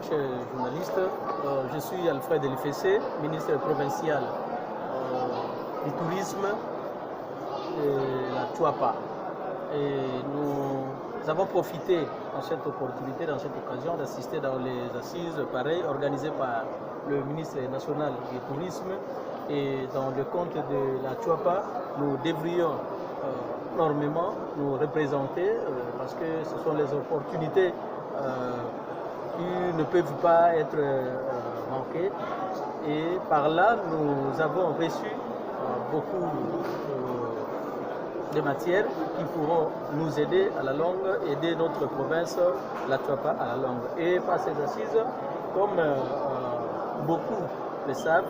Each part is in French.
chers journalistes. Je suis Alfred Elifessé, ministre provincial du tourisme de la Tchouapa. Et nous avons profité dans cette opportunité, dans cette occasion, d'assister dans les assises pareilles organisées par le ministre national du tourisme. Et dans le compte de la Tchouapa, nous devrions énormément nous représenter parce que ce sont les opportunités qui ne peuvent pas être manquées. Et par là, nous avons reçu beaucoup de matières qui pourront nous aider à la longue, aider notre province, la Tchouapa, à la longue. Et par ces assises, comme beaucoup le savent,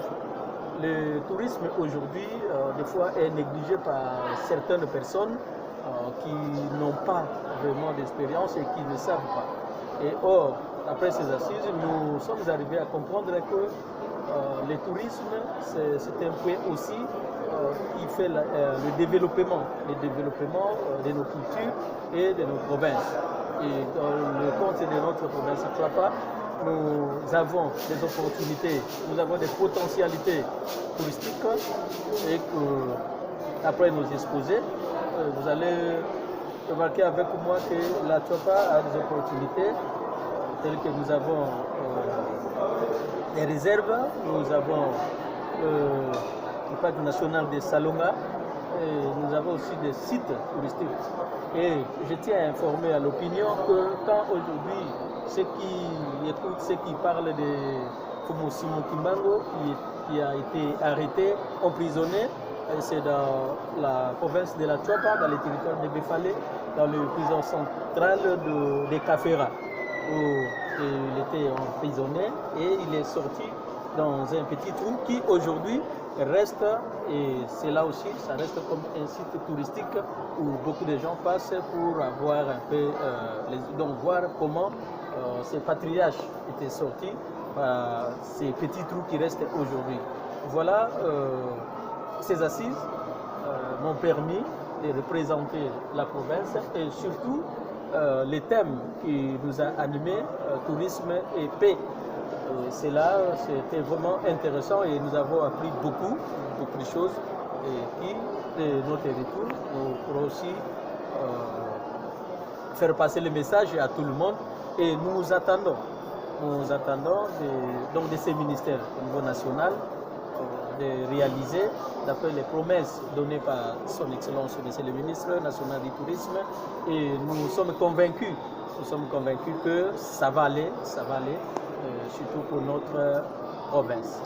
le tourisme aujourd'hui, des fois, est négligé par certaines personnes qui n'ont pas vraiment d'expérience et qui ne savent pas. Et or, après ces assises, nous sommes arrivés à comprendre que le tourisme, c'est un point aussi qui fait le développement de nos cultures et de nos provinces. Et dans le compte de notre province Tchouapa, nous avons des opportunités, nous avons des potentialités touristiques et que, après nos exposés, vous allez remarquer avec moi que la Tchouapa a des opportunités telles que nous avons des réserves, nous avons le parc national de Salonga, et nous avons aussi des sites touristiques. Et je tiens à informer à l'opinion que quand aujourd'hui ceux qui écoutent, ceux qui parlent de Simon Kimbangu qui a été arrêté, emprisonné, c'est dans la province de la Tchouapa, dans le territoire de Befale, dans le prison centrale de Kafera, où il était emprisonné et il est sorti dans un petit trou qui aujourd'hui reste, et c'est là aussi, ça reste comme un site touristique où beaucoup de gens passent pour avoir un peu, donc voir comment ces patriarches étaient sortis par ces petits trous qui restent aujourd'hui. Voilà, ces assises m'ont permis de représenter la province et surtout les thèmes qui nous a animés, tourisme et paix. Cela, c'était vraiment intéressant et nous avons appris beaucoup de choses et qui, de nos territoires, nous pourrons aussi faire passer le message à tout le monde et nous attendons de ces ministères au niveau national de réaliser, d'après les promesses données par son Excellence, Monsieur le ministre national du tourisme, et nous sommes convaincus que ça va aller, surtout pour notre province.